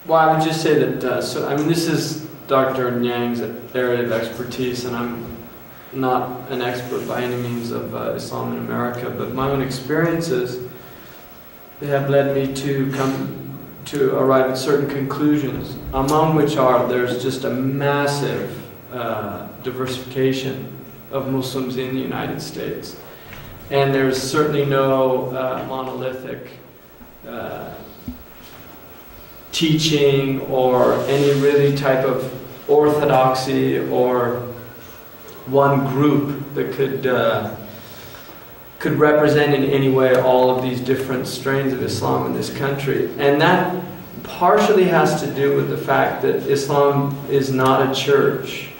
Well, I would just say that, so, I mean, this is Dr. Nyang's area of expertise, and I'm not an expert by any means of Islam in America, but my own experiences, they have led me to arrive at certain conclusions, among which are there's just a massive diversification of Muslims in the United States. And there's certainly no monolithic teaching or any really type of orthodoxy or one group that could represent in any way all of these different strains of Islam in this country. And that partially has to do with the fact that Islam is not a church,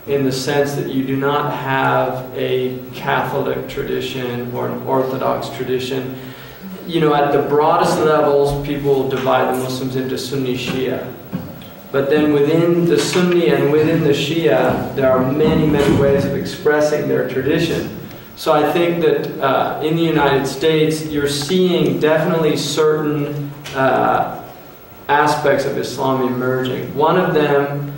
in the sense that you do not have a Catholic tradition or an Orthodox tradition. You know, at the broadest levels, people divide the Muslims into Sunni Shia. But then within the Sunni and within the Shia, there are many, many ways of expressing their tradition. So I think that in the United States, you're seeing definitely certain aspects of Islam emerging. One of them,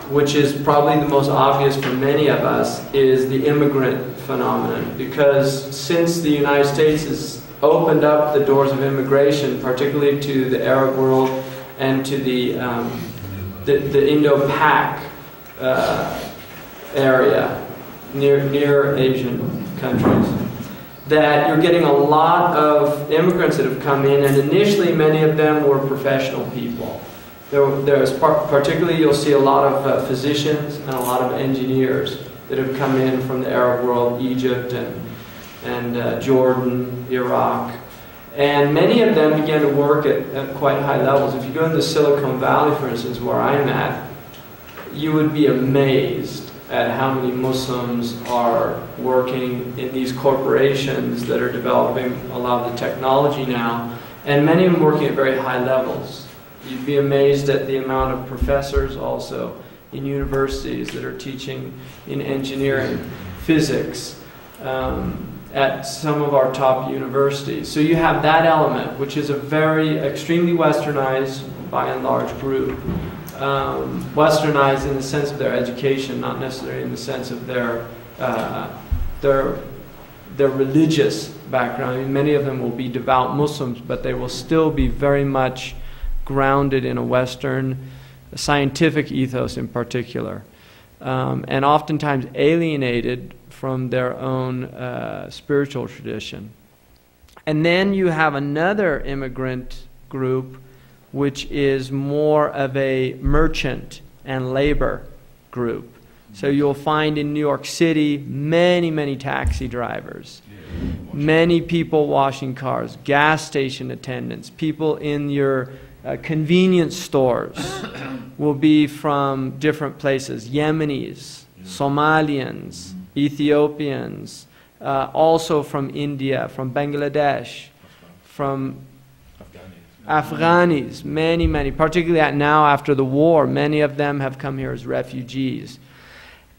which is probably the most obvious for many of us, is the immigrant phenomenon. Because since the United States has opened up the doors of immigration, particularly to the Arab world and to the Indo-Pak area, near Asian countries, that you're getting a lot of immigrants that have come in, and initially many of them were professional people. There's particularly, you'll see a lot of physicians and a lot of engineers that have come in from the Arab world, Egypt and Jordan, Iraq. And many of them began to work at quite high levels. If you go into Silicon Valley, for instance, where I'm at, you would be amazed at how many Muslims are working in these corporations that are developing a lot of the technology now, and many of them working at very high levels. You'd be amazed at the amount of professors also in universities that are teaching in engineering, physics, at some of our top universities. So you have that element, which is a very extremely westernized, by and large, group. Westernized in the sense of their education, not necessarily in the sense of their religious background. I mean, many of them will be devout Muslims, but they will still be very much grounded in a Western scientific ethos in particular, and oftentimes alienated from their own spiritual tradition. And then you have another immigrant group, which is more of a merchant and labor group. So you'll find in New York City many, many taxi drivers, many people washing cars, gas station attendants, people in your convenience stores will be from different places, Yemenis, Somalians, Ethiopians, also from India, from Bangladesh, from Afghanis, many, particularly now after the war, many of them have come here as refugees.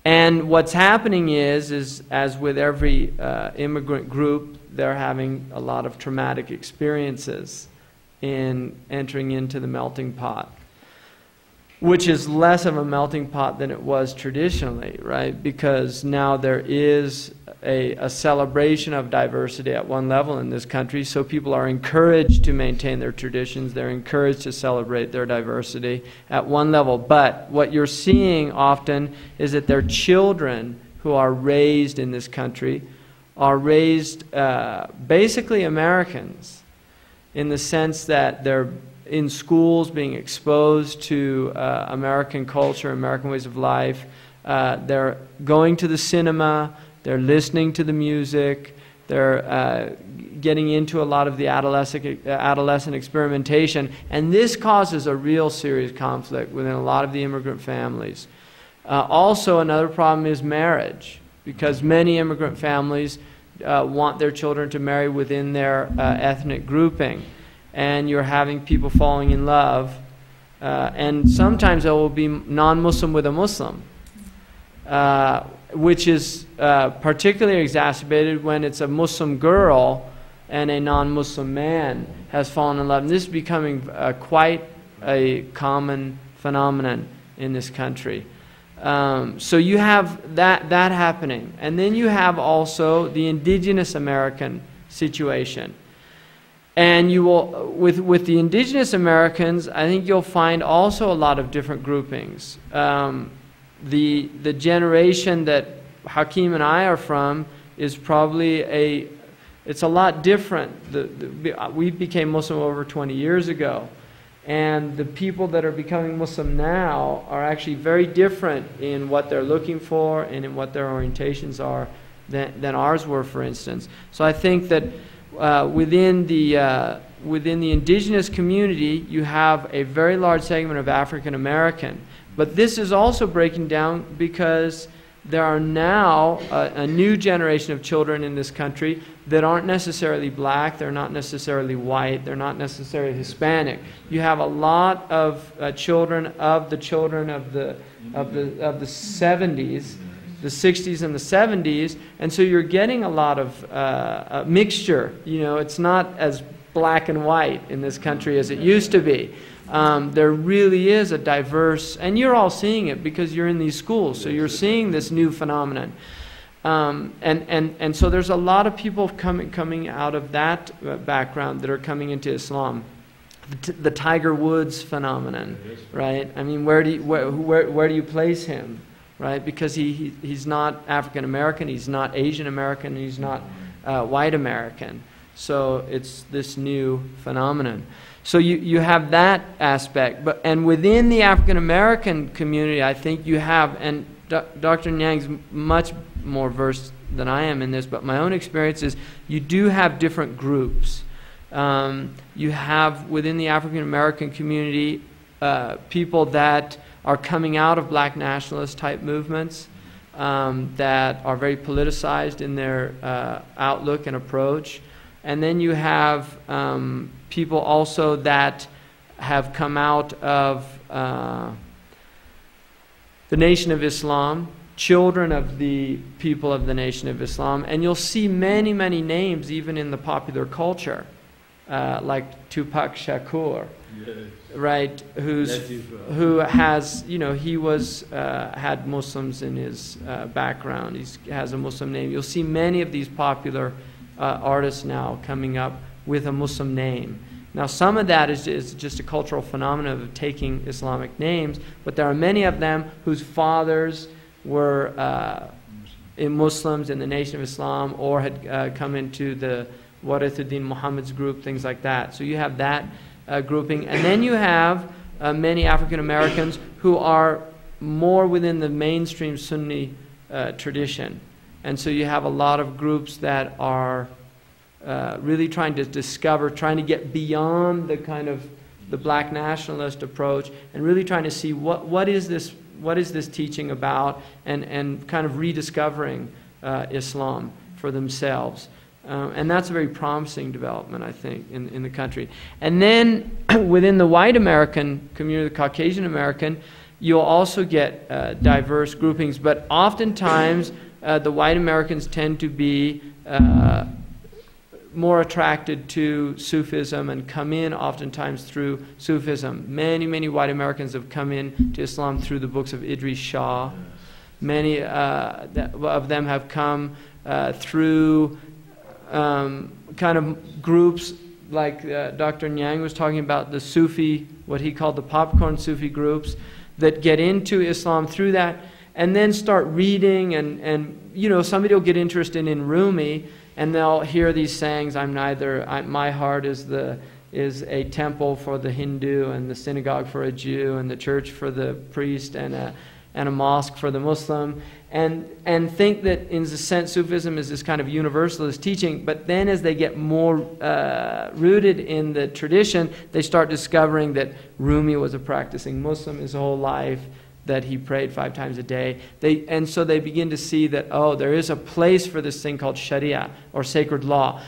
And what's happening is as with every immigrant group, they're having a lot of traumatic experiences in entering into the melting pot, which is less of a melting pot than it was traditionally, right? Because now there is a celebration of diversity at one level in this country, so people are encouraged to maintain their traditions, they're encouraged to celebrate their diversity at one level. But what you're seeing often is that their children who are raised in this country are raised basically Americans, in the sense that they're in schools being exposed to American culture, American ways of life. They're going to the cinema, they're listening to the music, they're getting into a lot of the adolescent experimentation, and this causes a real serious conflict within a lot of the immigrant families. Also, another problem is marriage, because many immigrant families want their children to marry within their ethnic grouping, and you're having people falling in love, and sometimes there will be non-Muslim with a Muslim, which is particularly exacerbated when it's a Muslim girl and a non-Muslim man has fallen in love. And this is becoming quite a common phenomenon in this country. So you have that happening. And then you have also the indigenous American situation. And you will, with the indigenous Americans, I think you'll find also a lot of different groupings. The generation that Hakim and I are from is probably it's a lot different. We became Muslim over 20 years ago. And the people that are becoming Muslim now are actually very different in what they're looking for and in what their orientations are than ours were, for instance. So I think that within the indigenous community, you have a very large segment of African American. But this is also breaking down because there are now a new generation of children in this country that aren't necessarily black, they're not necessarily white, they're not necessarily Hispanic. You have a lot of children of the 70s, the 60s and the 70s, and so you're getting a lot of a mixture. You know, it's not as black and white in this country as it used to be. There really is a diverse, and you're all seeing it because you're in these schools, so you're seeing this new phenomenon. And so there's a lot of people coming out of that background that are coming into Islam. The Tiger Woods phenomenon, right? I mean, where do you place him, right? Because he's not African American, he's not Asian American, he's not white American. So it's this new phenomenon. So you have that aspect, and within the African American community, I think you have, and Dr. Nyang's much more versed than I am in this, but my own experience is you do have different groups. You have within the African American community people that are coming out of black nationalist type movements that are very politicized in their outlook and approach. And then you have people also that have come out of the Nation of Islam, children of the people of the Nation of Islam, and you'll see many, many names even in the popular culture, like Tupac Shakur, yes. Right? Who has, you know, he was had Muslims in his background. He has a Muslim name. You'll see many of these popular artists now coming up with a Muslim name. Now, some of that is just a cultural phenomenon of taking Islamic names, but there are many of them whose fathers were Muslims in the Nation of Islam or had come into the Warithuddin Muhammad's group, things like that. So you have that grouping. And then you have many African Americans who are more within the mainstream Sunni tradition. And so you have a lot of groups that are really trying to discover, trying to get beyond the kind of the black nationalist approach and really trying to see what is this teaching about, and kind of rediscovering Islam for themselves. And that's a very promising development, I think, in the country. And then within the white American community, the Caucasian American, you'll also get diverse groupings, but oftentimes the white Americans tend to be more attracted to Sufism and come in oftentimes through Sufism. Many, many white Americans have come in to Islam through the books of Idris Shah. Many of them have come through kind of groups like Dr. Nyang was talking about, the Sufi, what he called the popcorn Sufi groups, that get into Islam through that and then start reading, and you know, somebody will get interested in Rumi and they'll hear these sayings, my heart is a temple for the Hindu, and the synagogue for a Jew, and the church for the priest, and a mosque for the Muslim, and think that in a sense Sufism is this kind of universalist teaching. But then as they get more rooted in the tradition, they start discovering that Rumi was a practicing Muslim his whole life, that he prayed 5 times a day. And so they begin to see that, oh, there is a place for this thing called Sharia, or sacred law.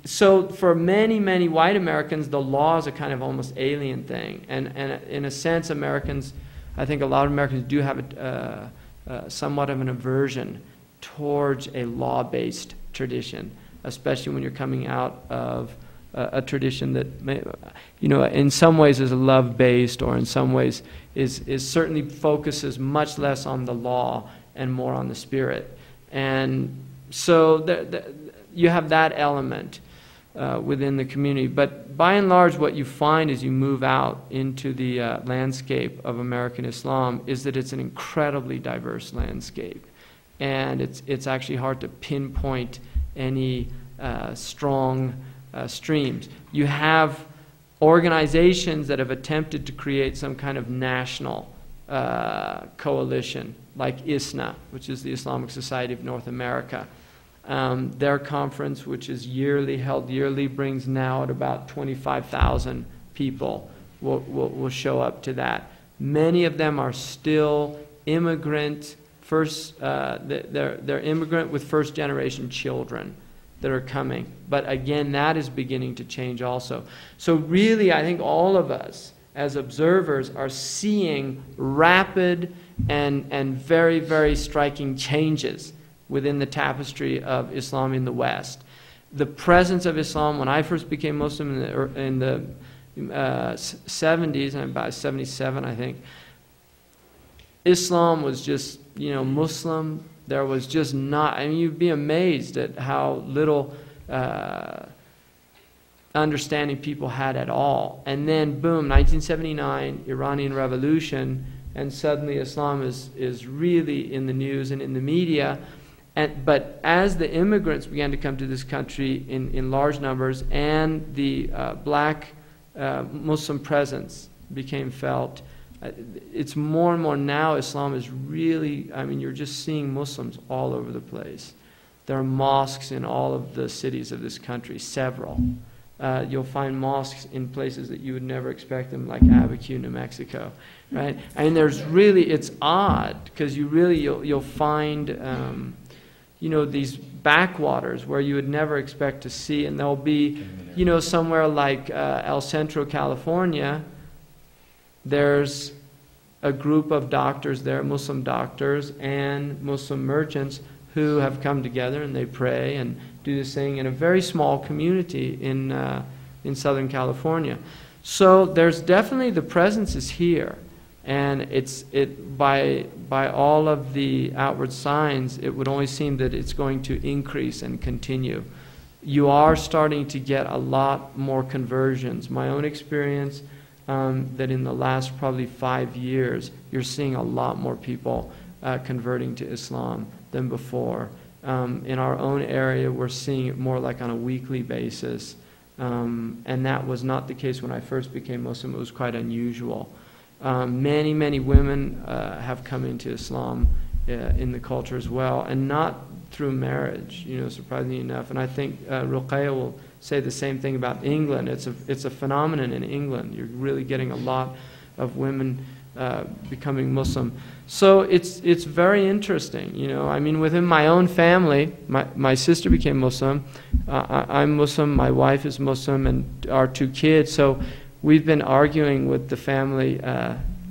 So for many, many white Americans, the law is a kind of almost alien thing. And in a sense, Americans, I think a lot of Americans do have somewhat of an aversion towards a law-based tradition, especially when you're coming out of a tradition that may, in some ways is love-based, or in some ways is certainly focuses much less on the law and more on the spirit. And so you have that element within the community. But by and large, what you find as you move out into the landscape of American Islam is that it's an incredibly diverse landscape. And it's actually hard to pinpoint any strong streams. You have organizations that have attempted to create some kind of national coalition, like ISNA, which is the Islamic Society of North America. Their conference, which is held yearly, brings now at about 25,000 people will show up to that. Many of them are still immigrant, they're immigrant with first-generation children that are coming. But again, that is beginning to change also. So really, I think all of us as observers are seeing rapid and very, very striking changes within the tapestry of Islam in the West. The presence of Islam, when I first became Muslim in the 70s, and about 77, I think, Islam was just, Muslim. There was just not, you'd be amazed at how little understanding people had at all. And then, boom, 1979, Iranian Revolution, and suddenly Islam is really in the news and in the media. But as the immigrants began to come to this country in large numbers, and the black Muslim presence became felt, it's more and more now Islam is really, you're just seeing Muslims all over the place. There are mosques in all of the cities of this country, several. You'll find mosques in places that you would never expect them, like Abiquiu, New Mexico, right? There's really, it's odd, because you'll find these backwaters where you would never expect to see, and there'll be, somewhere like El Centro, California, there's a group of doctors there, Muslim doctors and Muslim merchants, who have come together and they pray and do this thing in a very small community in Southern California. So there's definitely, the presence is here. And by all of the outward signs, it would only seem that it's going to increase and continue. You are starting to get a lot more conversions. My own experience, that in the last probably 5 years, you're seeing a lot more people converting to Islam than before. In our own area, we're seeing it more like on a weekly basis. And that was not the case when I first became Muslim. It was quite unusual. Many, many women have come into Islam in the culture as well, and not through marriage, surprisingly enough. And I think Ruquaiyyah will say the same thing about England. It's a phenomenon in England. You're really getting a lot of women becoming Muslim. So it's very interesting, within my own family, my sister became Muslim. I'm Muslim, my wife is Muslim, and our 2 kids. So we've been arguing with the family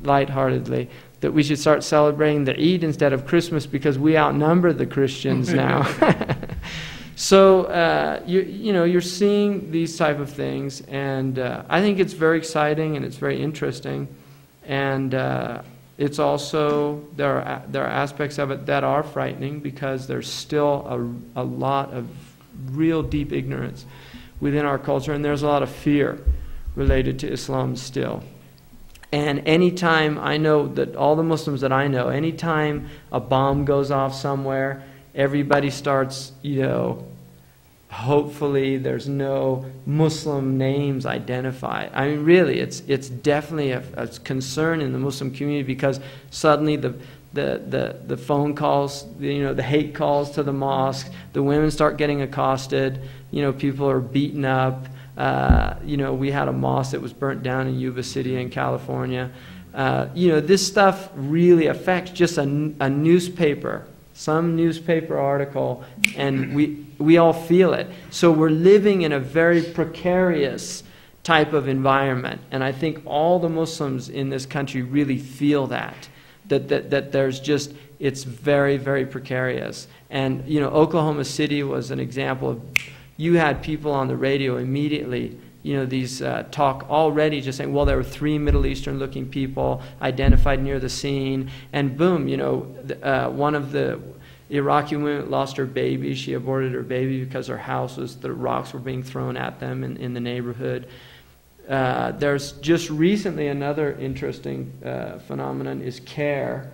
lightheartedly that we should start celebrating the Eid instead of Christmas, because we outnumber the Christians now. So you're seeing these type of things, and I think it's very exciting and it's very interesting, and it's also there are aspects of it that are frightening, because there's still a lot of real deep ignorance within our culture, and there's a lot of fear related to Islam still. And anytime, I know that all the Muslims that I know, anytime a bomb goes off somewhere, everybody starts, hopefully there's no Muslim names identified. Really, it's definitely a concern in the Muslim community, because suddenly the phone calls, the hate calls to the mosque, the women start getting accosted, people are beaten up. We had a mosque that was burnt down in Yuba City in California. This stuff really affects just a newspaper, some newspaper article, and we all feel it. So we're living in a very precarious type of environment, and I think all the Muslims in this country really feel that there's just, it's very, very precarious. And Oklahoma City was an example of you had people on the radio immediately, you know, these talk already just saying, well, there were 3 Middle Eastern looking people identified near the scene, and boom, you know, one of the Iraqi women lost her baby. She aborted her baby because her house was, the rocks were being thrown at them in the neighborhood. There's just recently another interesting phenomenon is CARE,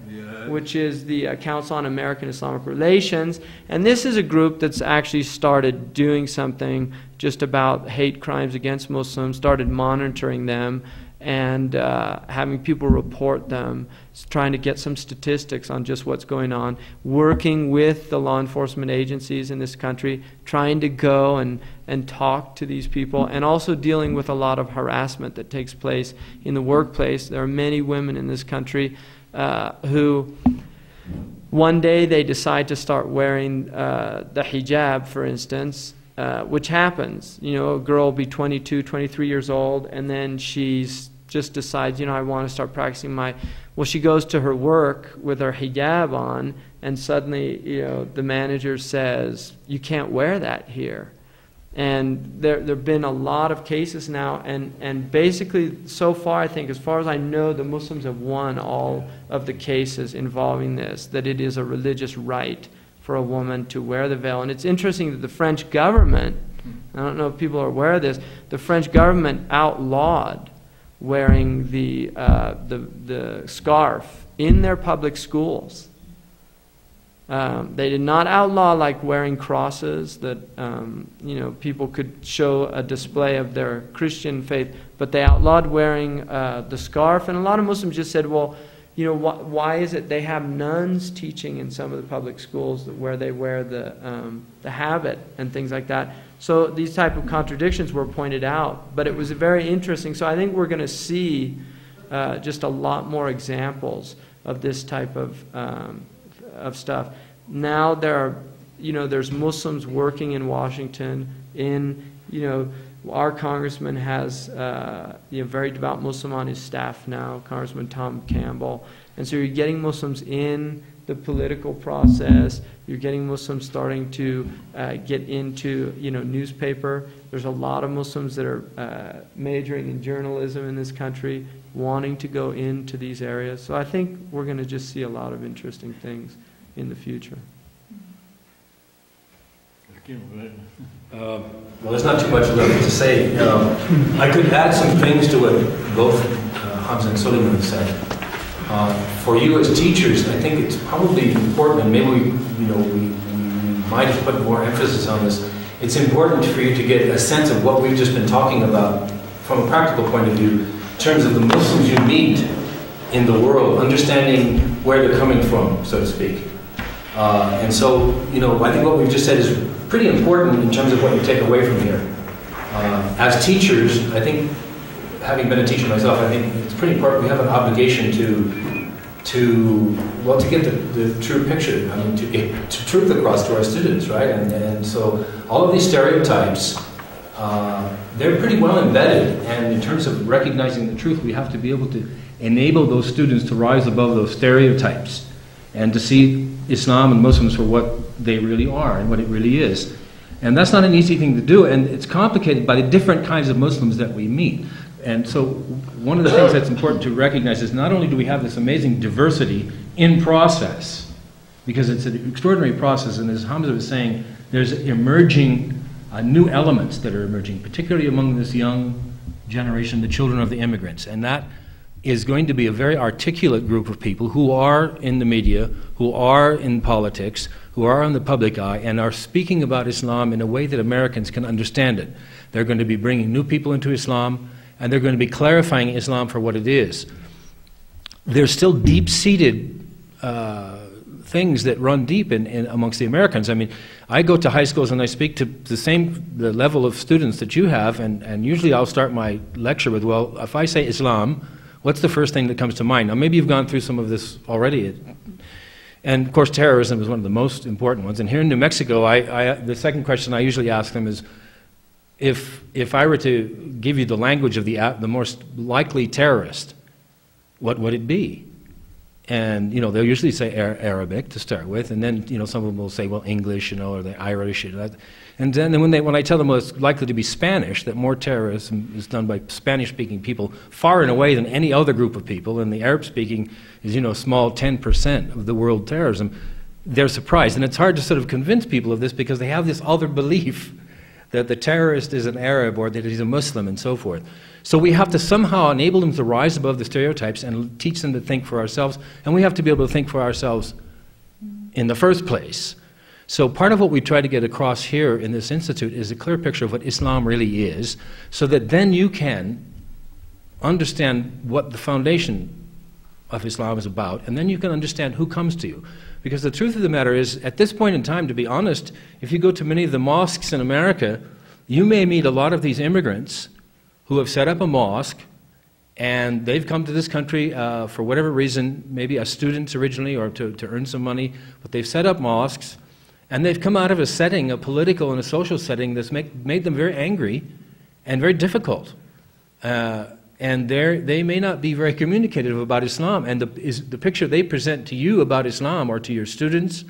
which is the Council on American Islamic Relations. And this is a group that's actually started doing something just about hate crimes against Muslims, started monitoring them and having people report them, trying to get some statistics on just what's going on, working with the law enforcement agencies in this country, trying to go and talk to these people, and also dealing with a lot of harassment that takes place in the workplace. There are many women in this country who one day they decide to start wearing the hijab, for instance, which happens. You know, a girl will be 22, 23 years old, and then she's just decides, you know, I want to start practicing my... Well, she goes to her work with her hijab on, and suddenly, you know, the manager says, you can't wear that here. And there have been a lot of cases now, and basically, so far, I think, as far as I know, the Muslims have won all of the cases involving this, that it is a religious right for a woman to wear the veil. And it's interesting that the French government, I don't know if people are aware of this, the French government outlawed wearing the scarf in their public schools. They did not outlaw like wearing crosses that you know, people could show a display of their Christian faith, but they outlawed wearing the scarf. And a lot of Muslims just said, well, you know, why is it they have nuns teaching in some of the public schools where they wear the habit and things like that? So these type of contradictions were pointed out, but it was very interesting. So I think we're going to see just a lot more examples of this type of stuff. Now there are, you know, there's Muslims working in Washington. You know, our congressman has a very devout Muslim on his staff now, Congressman Tom Campbell. And so you're getting Muslims in the political process. You're getting Muslims starting to get into, you know, newspaper. There's a lot of Muslims that are majoring in journalism in this country, wanting to go into these areas. So I think we're going to just see a lot of interesting things in the future. Well, there's not too much left to say. I could add some things to what both Hamza and Suleiman said. For you as teachers, I think it's probably important, and maybe we might have put more emphasis on this. It's important for you to get a sense of what we've just been talking about from a practical point of view, in terms of the Muslims you meet in the world, understanding where they're coming from, so to speak. And so, you know, I think what we've just said is pretty important in terms of what you take away from here. As teachers, I think, having been a teacher myself, I think it's pretty important. We have an obligation to get the true picture. I mean, to get truth across to our students, right? And so all of these stereotypes, they're pretty well embedded. And in terms of recognizing the truth, we have to be able to enable those students to rise above those stereotypes and to see Islam and Muslims for what they really are and what it really is. And that's not an easy thing to do, and it's complicated by the different kinds of Muslims that we meet. And so one of the things that's important to recognize is not only do we have this amazing diversity in process, because it's an extraordinary process, and as Hamza was saying, there's emerging new elements that are emerging, particularly among this young generation, the children of the immigrants. And that is going to be a very articulate group of people who are in the media, who are in politics, who are in the public eye, and are speaking about Islam in a way that Americans can understand it. They're going to be bringing new people into Islam, and they're going to be clarifying Islam for what it is. There's still deep-seated things that run deep in amongst the Americans. I mean, I go to high schools and I speak to the level of students that you have, and usually I'll start my lecture with, well, if I say Islam, what's the first thing that comes to mind? Now, maybe you've gone through some of this already. And, of course, terrorism is one of the most important ones. And here in New Mexico, the second question I usually ask them is, if I were to give you the language of the most likely terrorist, what would it be? And, you know, they'll usually say Arabic to start with, and then, you know, some of them will say, well, English, you know, or the Irish. And then when I tell them, well, it's likely to be Spanish, that more terrorism is done by Spanish-speaking people far and away than any other group of people, and the Arab-speaking is, you know, a small 10% of the world terrorism, they're surprised. And it's hard to sort of convince people of this because they have this other belief that the terrorist is an Arab or that he's a Muslim and so forth. So we have to somehow enable them to rise above the stereotypes and teach them to think for ourselves, and we have to be able to think for ourselves in the first place. So part of what we try to get across here in this institute is a clear picture of what Islam really is, so that then you can understand what the foundation of Islam is about, and then you can understand who comes to you. Because the truth of the matter is, at this point in time, to be honest, if you go to many of the mosques in America, you may meet a lot of these immigrants who have set up a mosque, and they've come to this country for whatever reason, maybe as students originally or to earn some money, but they've set up mosques, and they've come out of a setting, a political and a social setting that's made them very angry and very difficult. And they may not be very communicative about Islam, and the picture they present to you about Islam or to your students,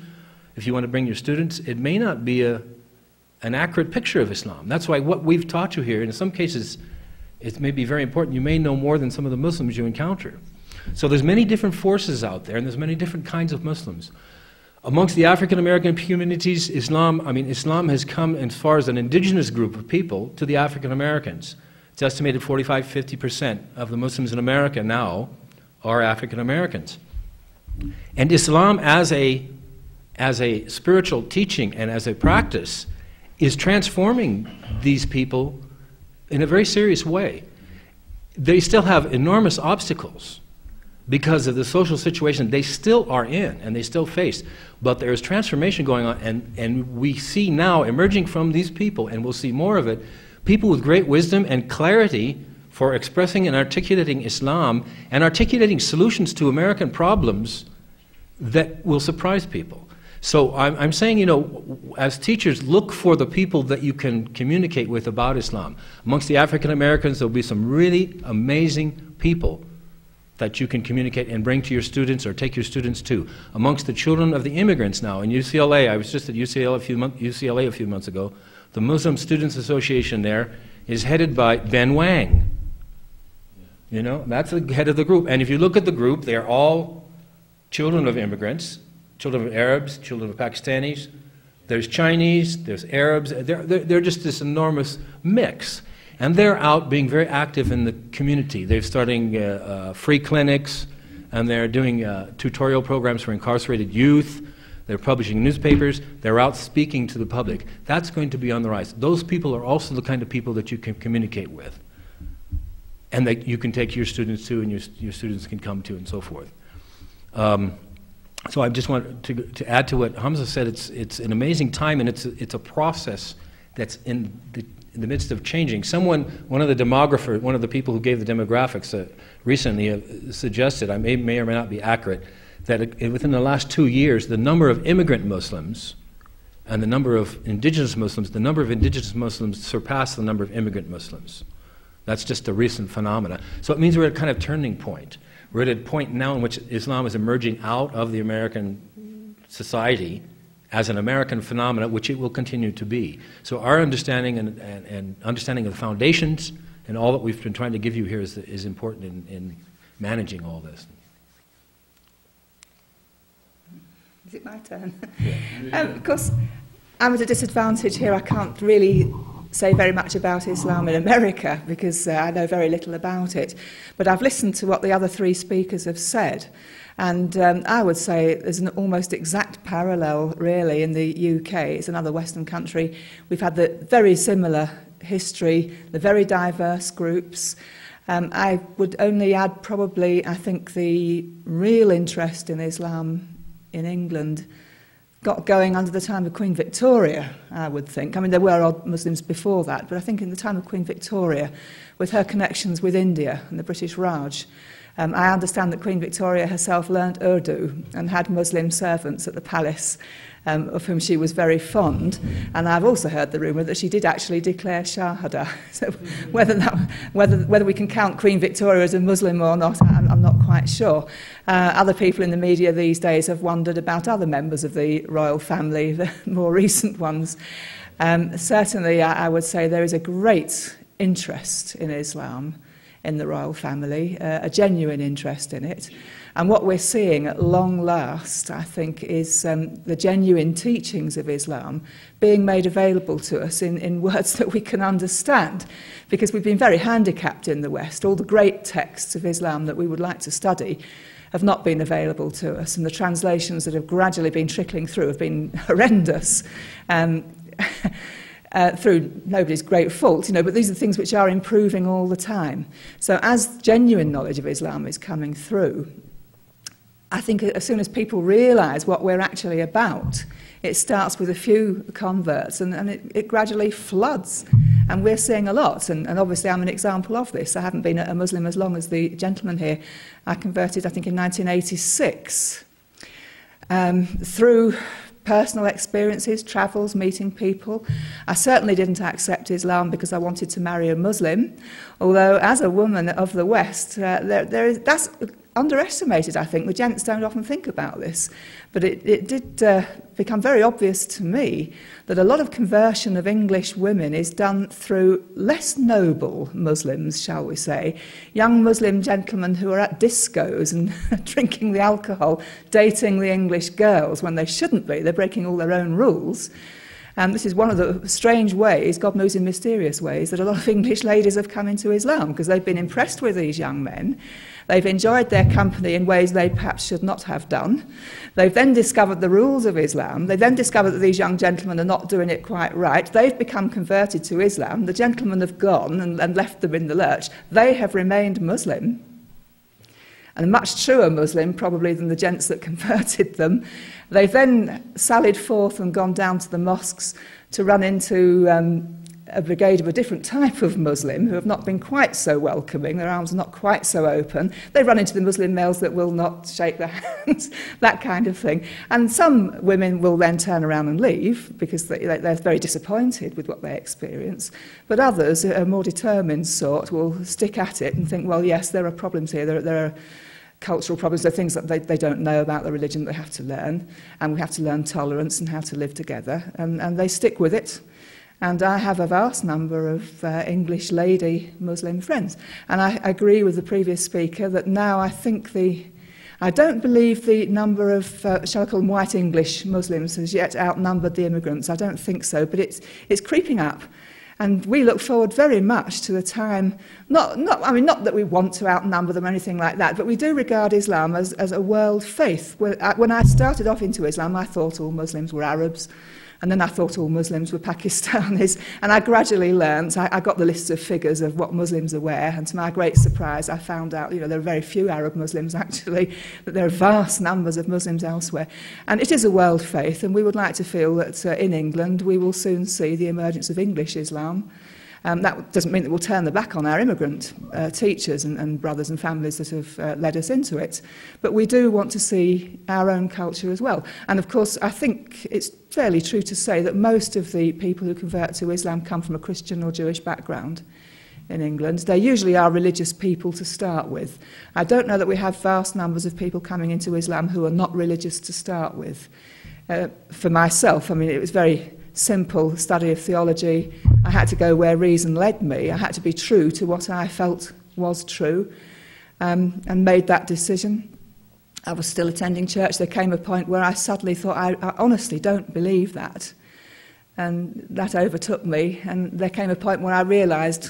if you want to bring your students, it may not be an accurate picture of Islam. That's why what we've taught you here, in some cases, it may be very important. You may know more than some of the Muslims you encounter. So there's many different forces out there, and there's many different kinds of Muslims. Amongst the African American communities, Islam has come as far as an indigenous group of people to the African Americans. It's estimated 45–50% of the Muslims in America now are African Americans. And Islam as a spiritual teaching and as a practice is transforming these people in a very serious way. They still have enormous obstacles because of the social situation they still are in and they still face. But there is transformation going on, and we see now emerging from these people, and we'll see more of it, people with great wisdom and clarity for expressing and articulating Islam and articulating solutions to American problems that will surprise people. So I'm saying, you know, as teachers, look for the people that you can communicate with about Islam. Amongst the African Americans, there'll be some really amazing people that you can communicate and bring to your students or take your students to. Amongst the children of the immigrants now, in UCLA, I was just at UCLA a few months ago, the Muslim Students Association there is headed by Ben Wang. You know, that's the head of the group. And if you look at the group, they're all children of immigrants, children of Arabs, children of Pakistanis. There's Chinese, there's Arabs. They're just this enormous mix. And they're out being very active in the community. They're starting free clinics, and they're doing tutorial programs for incarcerated youth. They're publishing newspapers. They're out speaking to the public. That's going to be on the rise. Those people are also the kind of people that you can communicate with, and that you can take your students to, and your students can come to, and so forth. So I just want to add to what Hamza said. It's an amazing time, and it's a process that's in the midst of changing. One of the demographers, one of the people who gave the demographics recently suggested, I may or may not be accurate, that within the last 2 years, the number of immigrant Muslims and the number of indigenous Muslims surpassed the number of immigrant Muslims. That's just a recent phenomena. So it means we're at a kind of turning point. We're at a point now in which Islam is emerging out of the American society as an American phenomenon, which it will continue to be. So our understanding and understanding of the foundations and all that we've been trying to give you here is important in managing all this. Is it my turn? Yeah. Of course, I'm at a disadvantage here. I can't really say very much about Islam in America because I know very little about it. But I've listened to what the other three speakers have said. And I would say there's an almost exact parallel, really, in the UK. It's another Western country. We've had the very similar history, the very diverse groups. I would only add probably, I think, the real interest in Islam in England got going under the time of Queen Victoria, I would think. I mean, there were odd Muslims before that, but I think in the time of Queen Victoria, with her connections with India and the British Raj, I understand that Queen Victoria herself learnt Urdu and had Muslim servants at the palace, of whom she was very fond. And I've also heard the rumour that she did actually declare Shahada. So whether we can count Queen Victoria as a Muslim or not, I'm not quite sure. Other people in the media these days have wondered about other members of the royal family, the more recent ones. Certainly, I would say there is a great interest in Islam in the royal family, a genuine interest in it. And what we're seeing at long last, I think, is the genuine teachings of Islam being made available to us in words that we can understand, because we've been very handicapped in the West. All the great texts of Islam that we would like to study have not been available to us, and the translations that have gradually been trickling through have been horrendous. Through nobody's great fault, but these are things which are improving all the time. So as genuine knowledge of Islam is coming through, I think as soon as people realise what we're actually about, it starts with a few converts and it gradually floods. And we're seeing a lot, and obviously I'm an example of this. I haven't been a Muslim as long as the gentleman here. I converted, I think, in 1986 through personal experiences, travels, meeting people. I certainly didn't accept Islam because I wanted to marry a Muslim, although as a woman of the West, that's underestimated, I think. The gents don't often think about this, but it did become very obvious to me that a lot of conversion of English women is done through less noble Muslims, shall we say, young Muslim gentlemen who are at discos and drinking the alcohol, dating the English girls when they shouldn't be. They're breaking all their own rules. And this is one of the strange ways, God moves in mysterious ways, that a lot of English ladies have come into Islam, because they've been impressed with these young men. They've enjoyed their company in ways they perhaps should not have done. They've then discovered the rules of Islam. They've then discovered that these young gentlemen are not doing it quite right. They've become converted to Islam. The gentlemen have gone and left them in the lurch. They have remained Muslim, and a much truer Muslim probably than the gents that converted them. They've then sallied forth and gone down to the mosques to run into a brigade of a different type of Muslim who have not been quite so welcoming, their arms are not quite so open. They run into the Muslim males that will not shake their hands, that kind of thing. And some women will then turn around and leave because they're very disappointed with what they experience. But others, a more determined sort, will stick at it and think, well, yes, there are problems here, there are cultural problems, there are things that they don't know about the religion that they have to learn, and we have to learn tolerance and how to live together, and they stick with it. And I have a vast number of English lady Muslim friends. And I agree with the previous speaker that now I think I don't believe the number of, shall I call them white English Muslims has yet outnumbered the immigrants. I don't think so, but it's creeping up. And we look forward very much to the time, not that we want to outnumber them or anything like that, but we do regard Islam as a world faith. When I started off into Islam, I thought all Muslims were Arabs. And then I thought all Muslims were Pakistanis. And I gradually learnt, I got the lists of figures of what Muslims are where, and to my great surprise, I found out, there are very few Arab Muslims actually, but there are vast numbers of Muslims elsewhere. And it is a world faith, and we would like to feel that in England we will soon see the emergence of English Islam. That doesn't mean that we'll turn the back on our immigrant teachers and brothers and families that have led us into it. But we do want to see our own culture as well. And of course, I think it's fairly true to say that most of the people who convert to Islam come from a Christian or Jewish background in England. They usually are religious people to start with. I don't know that we have vast numbers of people coming into Islam who are not religious to start with. For myself, it was very simple study of theology. I had to go where reason led me. I had to be true to what I felt was true, and made that decision. I was still attending church. There came a point where I suddenly thought, I honestly don't believe that. And that overtook me. And there came a point where I realised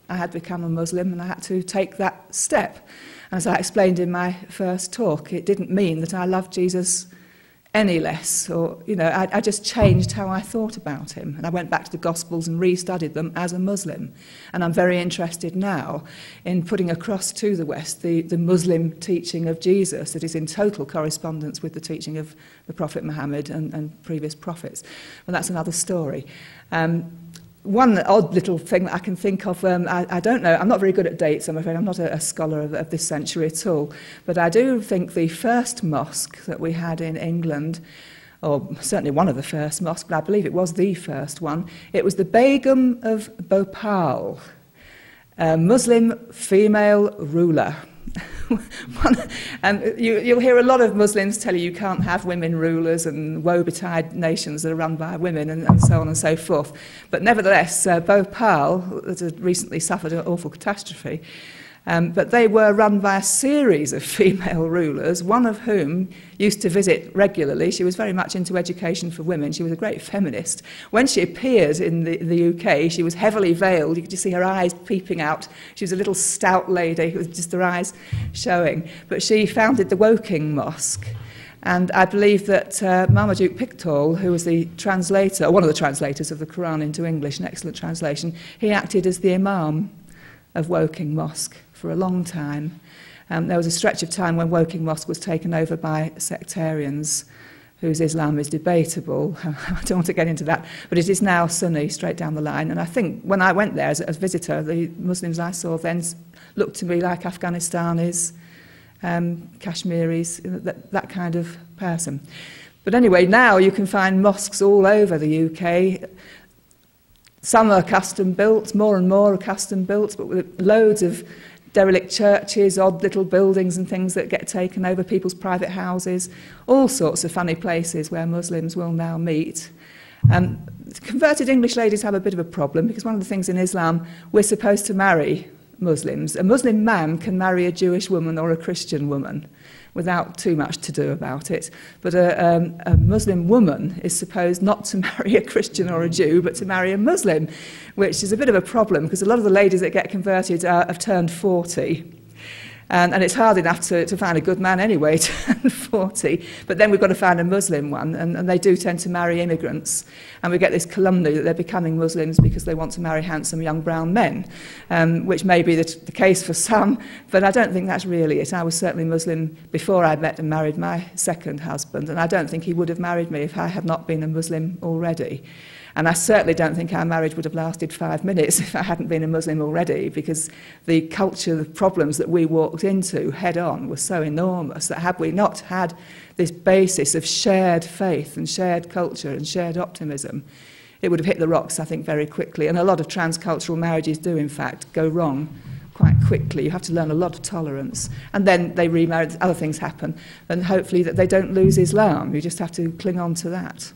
I had become a Muslim and I had to take that step. And as I explained in my first talk, it didn't mean that I loved Jesus any less, or I just changed how I thought about him, and I went back to the Gospels and restudied them as a Muslim. And I'm very interested now in putting across to the West the Muslim teaching of Jesus that is in total correspondence with the teaching of the Prophet Muhammad and previous prophets. Well, that's another story. one odd little thing that I can think of, I don't know, I'm not very good at dates, I'm afraid, I'm not a scholar of this century at all, but I do think the first mosque that we had in England, or certainly one of the first mosques, but I believe it was the first one, it was the Begum of Bhopal, a Muslim female ruler. And you'll hear a lot of Muslims tell you can't have women rulers and woe-betide nations that are run by women and so on and so forth. But nevertheless, Bhopal has recently suffered an awful catastrophe. But they were run by a series of female rulers, one of whom used to visit regularly. She was very much into education for women. She was a great feminist. When she appeared in the UK, she was heavily veiled. You could just see her eyes peeping out. She was a little stout lady with just her eyes showing. But she founded the Woking Mosque. And I believe that Marmaduke Pickthall, who was the translator, one of the translators of the Quran into English, an excellent translation, he acted as the Imam of Woking Mosque for a long time. There was a stretch of time when Woking Mosque was taken over by sectarians whose Islam is debatable. I don't want to get into that, but it is now Sunni straight down the line. And I think when I went there as a visitor, the Muslims I saw then looked to me like Afghanistanis, Kashmiris, that kind of person. But anyway, now you can find mosques all over the UK. Some are custom built, more and more are custom built, but with loads of derelict churches, odd little buildings and things that get taken over, people's private houses, all sorts of funny places where Muslims will now meet. Converted English ladies have a bit of a problem because one of the things in Islam, we're supposed to marry Muslims. A Muslim man can marry a Jewish woman or a Christian woman without too much to do about it. But a Muslim woman is supposed not to marry a Christian or a Jew, but to marry a Muslim, which is a bit of a problem because a lot of the ladies that get converted have turned 40. And it's hard enough to find a good man anyway, turn 40. But then we've got to find a Muslim one, and they do tend to marry immigrants. And we get this calumny that they're becoming Muslims because they want to marry handsome young brown men, which may be the case for some, but I don't think that's really it. I was certainly Muslim before I met and married my second husband, and I don't think he would have married me if I had not been a Muslim already. And I certainly don't think our marriage would have lasted 5 minutes if I hadn't been a Muslim already, because the culture, the problems that we walked into head on were so enormous that had we not had this basis of shared faith and shared culture and shared optimism, it would have hit the rocks, I think, very quickly. And a lot of transcultural marriages do, in fact, go wrong quite quickly. You have to learn a lot of tolerance. And then they remarry, other things happen, and hopefully that they don't lose Islam. You just have to cling on to that.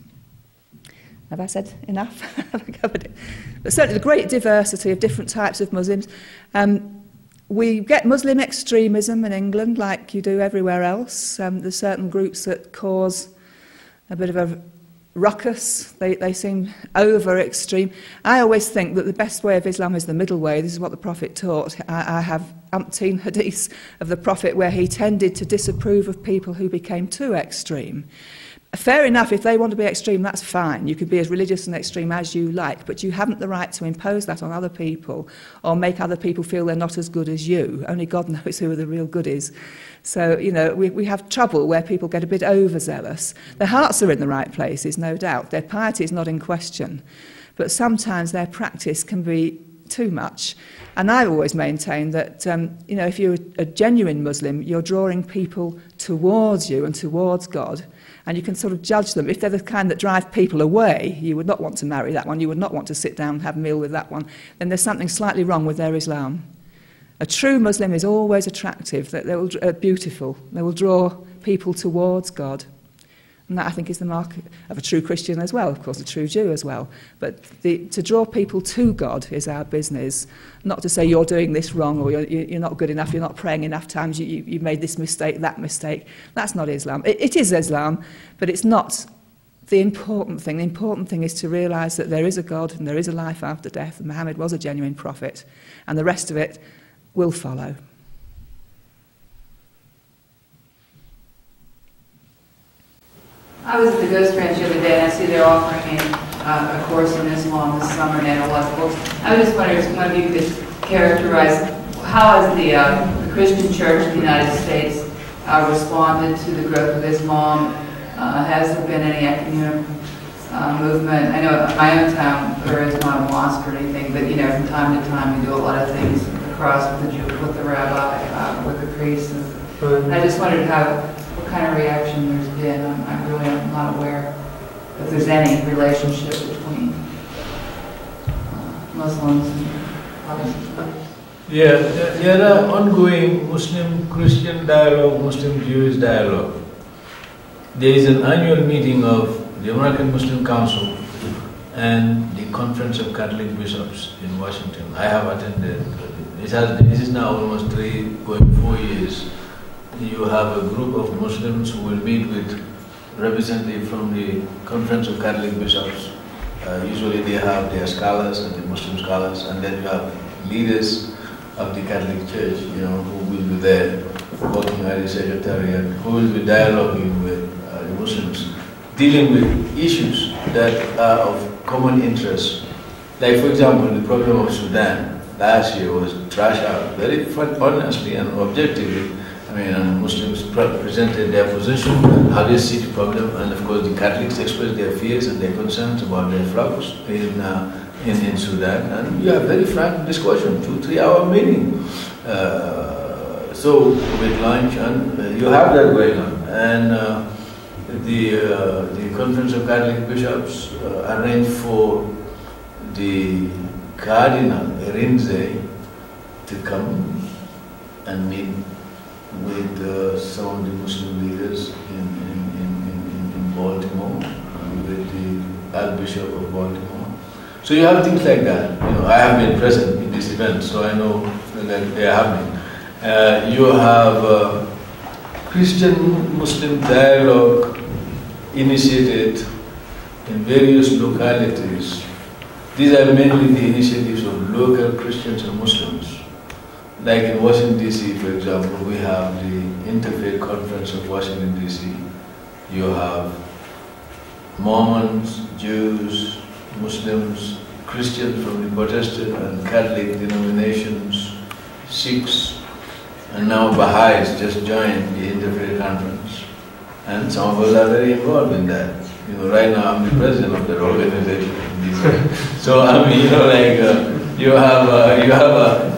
Have I said enough? Have I covered it? But certainly the great diversity of different types of Muslims. We get Muslim extremism in England like you do everywhere else. There's certain groups that cause a bit of a ruckus. They seem over-extreme. I always think that the best way of Islam is the middle way. This is what the Prophet taught. I have umpteen hadiths of the Prophet where he tended to disapprove of people who became too extreme. Fair enough, if they want to be extreme, that's fine. You can be as religious and extreme as you like, but you haven't the right to impose that on other people or make other people feel they're not as good as you. Only God knows who the real goodies. So, you know, we have trouble where people get a bit overzealous. Their hearts are in the right places, no doubt. Their piety is not in question. But sometimes their practice can be too much. And I've always maintained that, you know, if you're a genuine Muslim, you're drawing people towards you and towards God. And you can sort of judge them. If they're the kind that drive people away, you would not want to marry that one, you would not want to sit down and have a meal with that one, then there's something slightly wrong with their Islam. A true Muslim is always attractive, beautiful. They will draw people towards God. And that, I think, is the mark of a true Christian as well, of course, a true Jew as well. But to draw people to God is our business, not to say you're doing this wrong or you're not good enough, you're not praying enough times, you made this mistake, that mistake. That's not Islam. It is Islam, but it's not the important thing. The important thing is to realise that there is a God and there is a life after death, and Muhammad was a genuine prophet, and the rest of it will follow. I was at the Ghost Ranch the other day, and I see they're offering a course in Islam this summer, and a lot of books. I was just wondering if you could characterize how has the Christian Church in the United States responded to the growth of Islam? Has there been any movement. I know in my own town there is not a mosque or anything, but you know, from time to time we do a lot of things across with the rabbi, with the priest. And I just wondered what kind of reaction there's been. I'm really not aware if there's any relationship between Muslims and Protestants. Yeah, there are ongoing Muslim-Christian dialogue, Muslim-Jewish dialogue. There is an annual meeting of the American Muslim Council and the Conference of Catholic Bishops in Washington. I have attended. This is now almost 3 going 4 years. You have a group of Muslims who will meet with representatives from the Conference of Catholic Bishops. Usually they have their scholars and the Muslim scholars, and then you have leaders of the Catholic Church, you know, who will be there working at the Secretariat, who will be dialoguing with the Muslims, dealing with issues that are of common interest. Like, for example, the problem of Sudan last year was trashed out very honestly and objectively. I mean, and Muslims presented their position, how they see the problem, and of course the Catholics expressed their fears and their concerns about their flux in Sudan, and you have very frank discussion, 2-3 hour meeting. So with lunch, and you have that going on. And the Conference of Catholic Bishops arranged for the Cardinal Erinze to come and meet with some of the Muslim leaders in Baltimore, with the Archbishop of Baltimore. So you have things like that. You know, I have been present in this event, so I know that they are happening. You have Christian-Muslim dialogue initiated in various localities. These are mainly the initiatives of local Christians and Muslims. Like in Washington, D.C., for example, we have the Interfaith Conference of Washington, D.C. You have Mormons, Jews, Muslims, Christians from the Protestant and Catholic denominations, Sikhs, and now Baha'is just joined the Interfaith Conference. And some of us are very involved in that. You know, right now I'm the president of that organization. So I mean, you know, like you have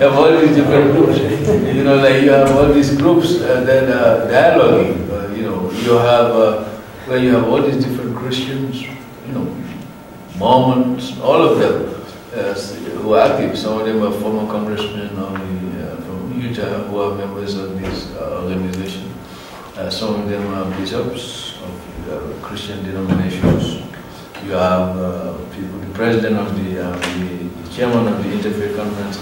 all these different groups. You know, like you have all these groups that are dialoguing. You know, you have where you have all these different Christians. You know, Mormons, all of them who are active. Some of them are former congressmen from Utah who are members of this organization. Some of them are bishops of Christian denominations. You have people, the president of the chairman of the Interfaith Conference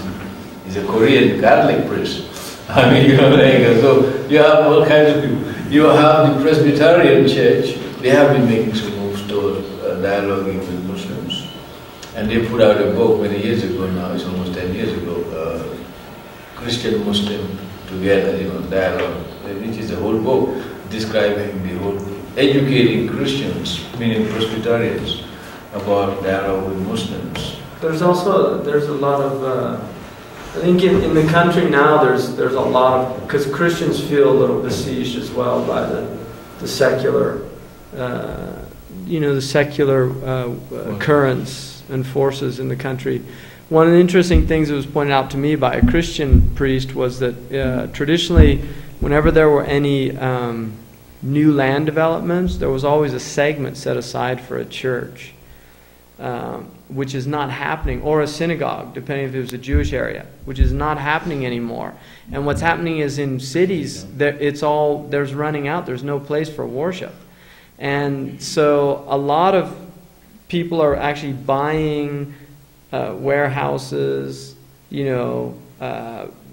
is a Korean Catholic priest. I mean, you know, like, so you have all kinds of people. You have the Presbyterian Church. They have been making some moves toward dialoguing with Muslims. And they put out a book many years ago now, it's almost 10 years ago, Christian-Muslim Together, you know, dialogue, which is a whole book describing the whole, educating Christians, meaning Presbyterians, about dialogue with Muslims. There's a lot of, I think in the country now there's a lot of, because Christians feel a little besieged as well by the secular, the secular currents and forces in the country. One of the interesting things that was pointed out to me by a Christian priest was that traditionally, whenever there were any new land developments, there was always a segment set aside for a church, which is not happening, or a synagogue, depending if it was a Jewish area, which is not happening anymore. And what's happening is in cities, there's running out, there's no place for worship. And so a lot of people are actually buying warehouses,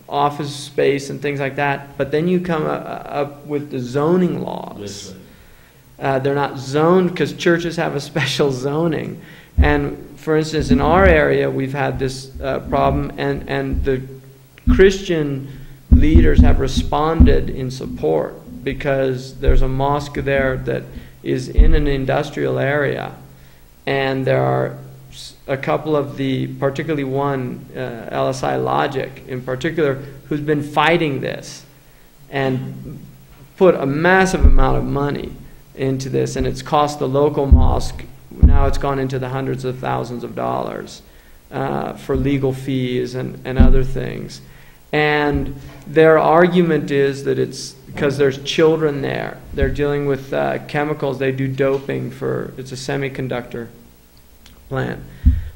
office space and things like that. But then you come up with the zoning laws. They're not zoned because churches have a special zoning. And for instance, in our area, we've had this problem, and the Christian leaders have responded in support because there's a mosque there that is in an industrial area, and there are a couple of particularly one, LSI Logic in particular, who's been fighting this and put a massive amount of money into this, and it's cost the local mosque now now it's gone into the hundreds of thousands of dollars for legal fees and other things. And their argument is that it's because there's children there. They're dealing with chemicals. They do doping for, it's a semiconductor plant.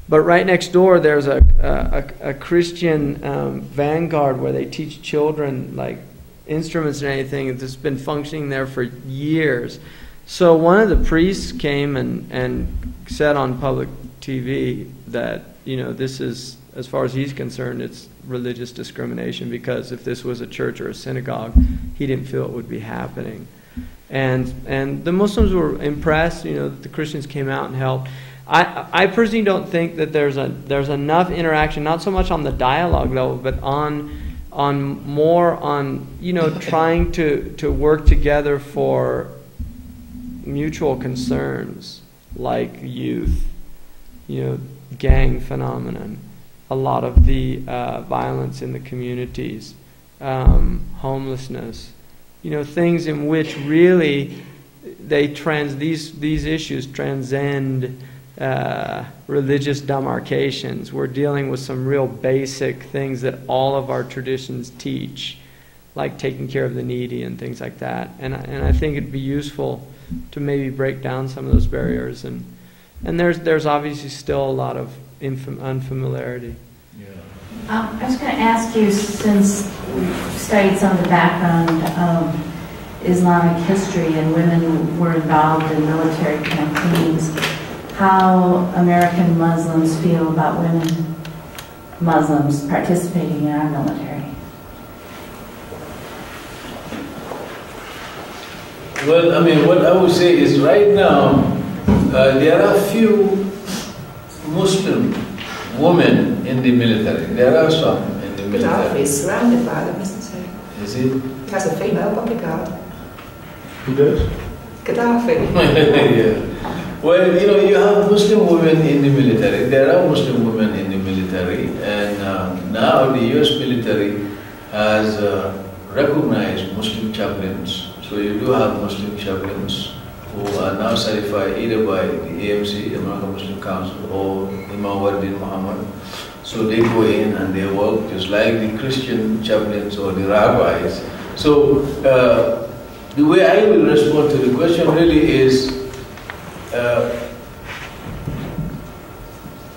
But right next door, there's a Christian vanguard where they teach children like instruments and anything that's been functioning there for years. So one of the priests came and said on public TV that, you know, this is, as far as he's concerned, it's religious discrimination, because if this was a church or a synagogue, he didn't feel it would be happening. And the Muslims were impressed, you know, that the Christians came out and helped. I personally don't think that there's enough interaction, not so much on the dialogue level, but on more on, you know, trying to work together for mutual concerns like youth, you know, gang phenomenon, a lot of the violence in the communities, homelessness, you know, things in which really these issues transcend religious demarcations. We're dealing with some real basic things that all of our traditions teach, like taking care of the needy and things like that. And I think it'd be useful to maybe break down some of those barriers. And there's obviously still a lot of unfamiliarity. Yeah. I was going to ask you, since we've studied some of the background of Islamic history and women were involved in military campaigns, how American Muslims feel about women Muslims participating in our military. Well, I mean, what I would say is right now, there are few Muslim women in the military. There are some in the military. Gaddafi is surrounded by them, isn't he? Is it? He has a female bodyguard. Who does? Gaddafi. Yeah. Well, you know, you have Muslim women in the military. There are Muslim women in the military, and now the U.S. military has recognized Muslim chaplains. So you do have Muslim chaplains who are now certified either by the AMC, the American Muslim Council, or Imam Wardin Muhammad. So they go in and they work just like the Christian chaplains or the rabbis. So the way I will respond to the question really is,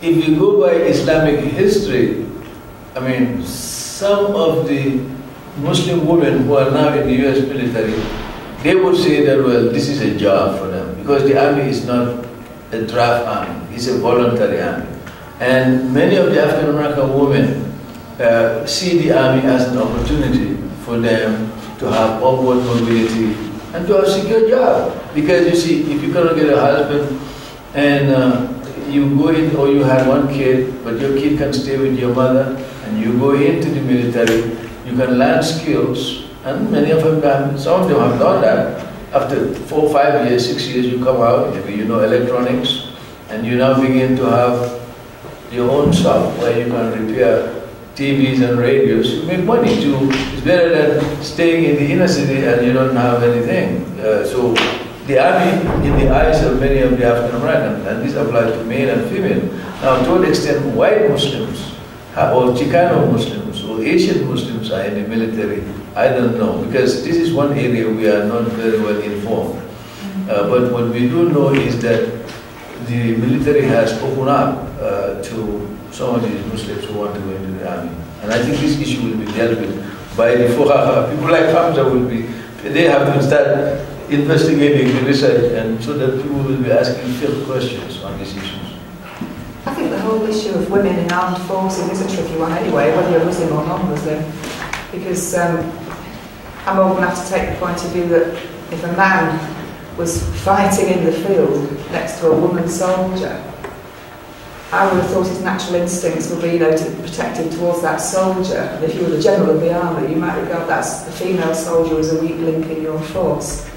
if you go by Islamic history, I mean, some of the Muslim women who are now in the U.S. military, they would say that, well, this is a job for them, because the army is not a draft army, it's a voluntary army. And many of the African American women see the army as an opportunity for them to have upward mobility and to have a secure job. Because you see, if you cannot get a husband and you go in, or you have one kid, but your kid can stay with your mother, and you go into the military, you can learn skills, and many of them, some of them have done that. After 4, 5 years, 6 years, you come out, maybe you know electronics, and you now begin to have your own shop where you can repair TVs and radios. You make money too. It's better than staying in the inner city and you don't have anything. So the army, in the eyes of many of the African Americans, and this applies to male and female. Now, to an extent, white Muslims, or Chicano Muslims, or Asian Muslims are in the military, I don't know, because this is one area we are not very well informed. But what we do know is that the military has opened up to some of these Muslims who want to go into the army. And I think this issue will be dealt with by the fuqaha. People like Hamza will be, they have to start investigating the research, and so that people will be asking field questions on these issues. I think the whole issue of women in armed forces is a tricky one anyway, whether you're Muslim or non-Muslim, because I'm old enough to take the point of view that if a man was fighting in the field next to a woman soldier, I would have thought his natural instincts would be, you know, to be protective towards that soldier. And if you were the general of the army, you might regard that the female soldier as a weak link in your force.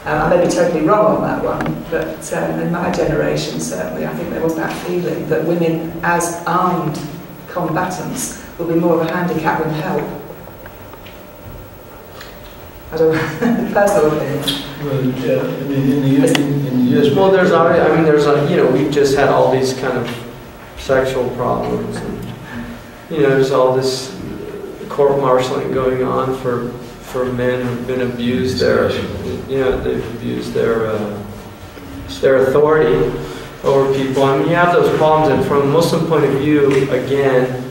I may be totally wrong on that one, but in my generation, certainly, I think there was that feeling that women as armed combatants would be more of a handicap than help. I don't know, personal opinion. Well, yeah, I mean, in the US, Well, there's already, I mean, we've just had all these kind of sexual problems, and, there's all this court-martialing going on for men who've been abused they've abused their authority over people. I mean, you have those problems, and from a Muslim point of view, again,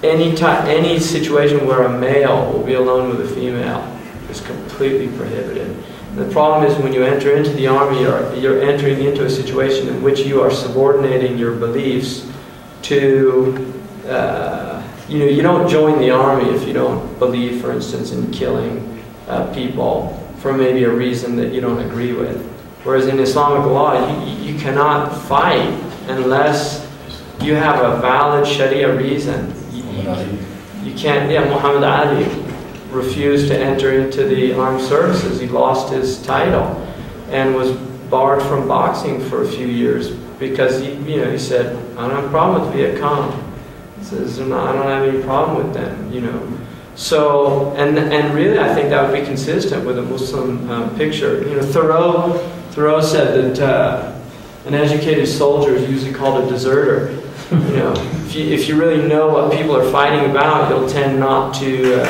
any situation where a male will be alone with a female is completely prohibited. And the problem is when you enter into the army, you're entering into a situation in which you are subordinating your beliefs to, you don't join the army if you don't believe, for instance, in killing people for maybe a reason that you don't agree with. Whereas in Islamic law, you cannot fight unless you have a valid Sharia reason. You can't, Muhammad Ali refused to enter into the armed services. He lost his title and was barred from boxing for a few years because he said, I don't have a problem with Viet Cong. He says, I don't have any problem with them, So, and really I think that would be consistent with a Muslim picture. Thoreau said that an educated soldier is usually called a deserter. If you really know what people are fighting about, you'll tend not to.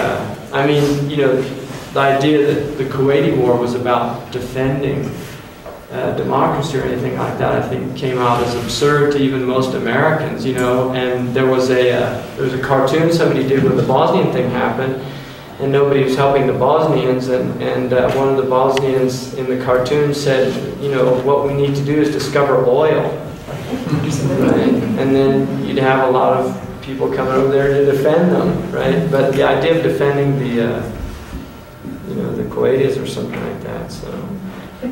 The idea that the Kuwaiti War was about defending democracy or anything like that, I think came out as absurd to even most Americans. And there was a cartoon somebody did when the Bosnian thing happened, and nobody was helping the Bosnians, and one of the Bosnians in the cartoon said, what we need to do is discover oil. Right? And then you'd have a lot of people coming over there to defend them, right? But the idea of defending the Kuwaitis or something like that, so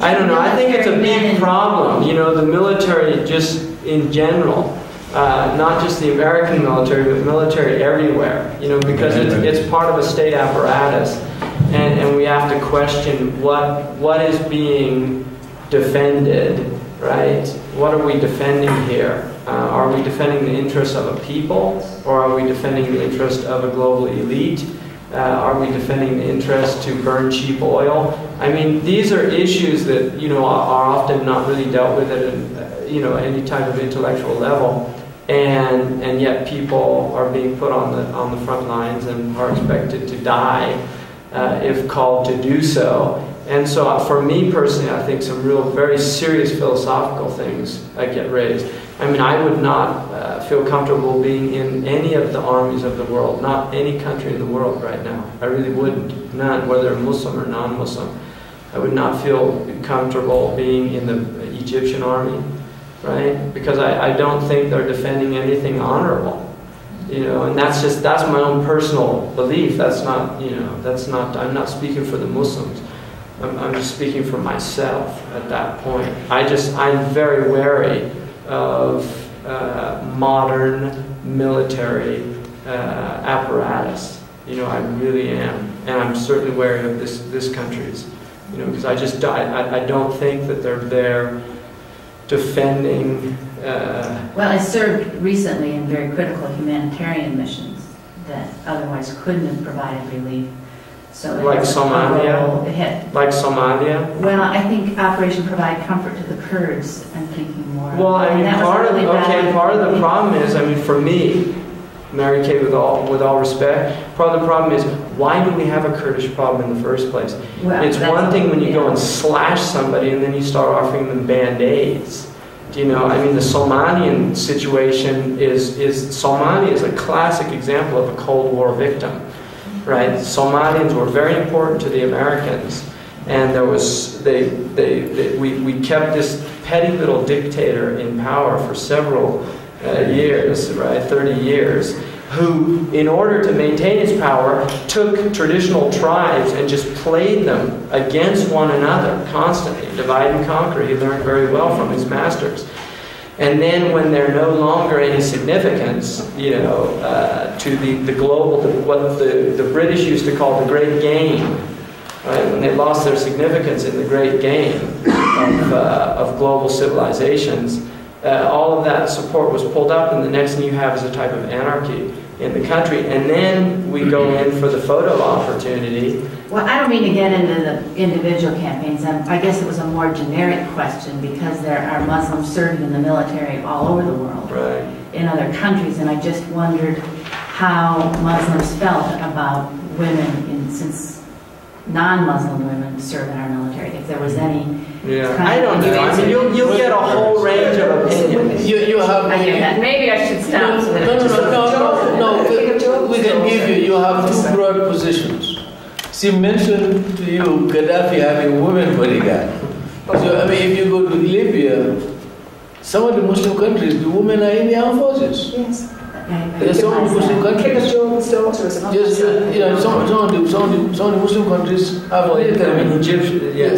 I don't know. I think it's a big problem. The military just in general, not just the American military, but military everywhere. Because it's part of a state apparatus, and we have to question what is being defended. Right? What are we defending here? Are we defending the interests of a people, or are we defending the interest of a global elite? Are we defending the interest to burn cheap oil? I mean, these are issues that are often not really dealt with at any type of intellectual level, and yet people are being put on the front lines and are expected to die if called to do so. And so for me personally, I think some very serious philosophical things get raised. I mean, I would not feel comfortable being in any of the armies of the world, not any country in the world right now. I really wouldn't, none, whether Muslim or non-Muslim. I would not feel comfortable being in the Egyptian army, right? Because I don't think they're defending anything honorable. And that's my own personal belief. I'm not speaking for the Muslims. I'm just speaking for myself at that point. I'm very wary of modern military apparatus. I really am, and I'm certainly wary of this country's. Because I don't think that they're there defending. Well, I served recently in very critical humanitarian missions that otherwise couldn't have provided relief. So like Somalia? Like Somalia? Well, I think Operation Provide Comfort to the Kurds, I'm thinking more. Well, I mean, part of the problem is, for me, Mary Kay, with all respect, part of the problem is, why do we have a Kurdish problem in the first place? Well, it's one thing when you go and slash somebody and then you start offering them Band-Aids. The Somalian situation Somalia is a classic example of a Cold War victim. Right, Somalians were very important to the Americans, and we kept this petty little dictator in power for several years, right, 30 years, who, in order to maintain his power, took traditional tribes and just played them against one another constantly, divide and conquer. He learned very well from his masters. And then when they're no longer any significance, to the global, what the British used to call the Great Game, right? When they lost their significance in the Great Game of global civilizations, all of that support was pulled up, and the next thing you have is a type of anarchy in the country. And then we go in for the photo opportunity, Well, I don't mean to get into the individual campaigns. I guess it was a more generic question because there are Muslims serving in the military all over the world, Right. in other countries, and I just wondered how Muslims felt about women, since non-Muslim women serve in our military, if there was any. Yeah. I don't know. I mean, you'll get a whole range of opinions. You have. I hear that. Maybe I should stop. So that No. We can give you. You have two broad positions. She mentioned to you Gaddafi having a women bodyguard. So I mean, if you go to Libya, some of the Muslim countries, the women are in the armed forces. Yes. There's some of the Muslim countries. Jordan's daughter is an Just, officer. you know, some of the Muslim countries have Egypt, yeah.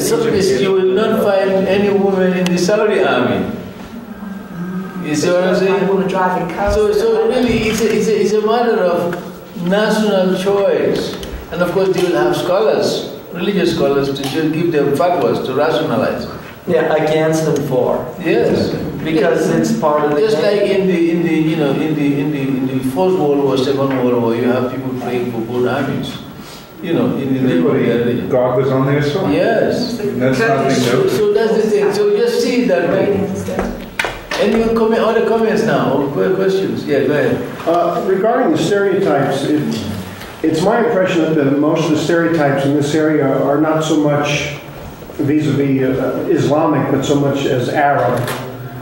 You will not find any woman in the Saudi army. You see what I'm saying? Woman driving cars. So really, it's a matter of national choice. And of course, they will have scholars, religious scholars, to just give them fatwas to rationalize. Yeah, against and for. Yes, Because it's part of the just game. like in the First World War, Second World War, you have people praying for both armies. You know, in the area. God was on their side. Yes. That's nothing new. So that's the thing. So just see it that way. Any other comments now or questions? Yeah, go ahead. Regarding the stereotypes, it's my impression that most of the stereotypes in this area are not so much vis-a-vis Islamic, but so much as Arab.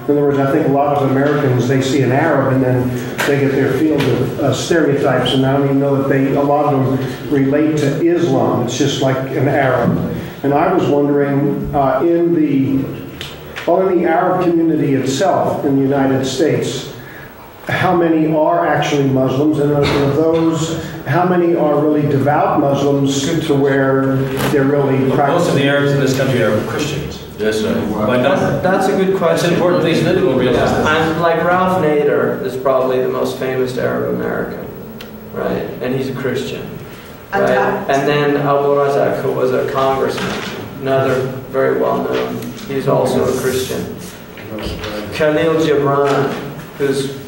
In other words, I think a lot of Americans, they see an Arab and then they get their field of stereotypes, and I don't even know that a lot of them relate to Islam. It's just like an Arab. And I was wondering, in the Arab community itself in the United States, how many are actually Muslims, and of those, how many are really devout Muslims to where they're really practicing? Most of the Arabs in this country are Christians. That's right. By number. That's a good question. It's an important thing that people realize. I'm like Ralph Nader is probably the most famous Arab American, right? And he's a Christian, right? And then Abu Razak, who was a congressman, another very well known. He's also a Christian. Khalil Gibran, who's,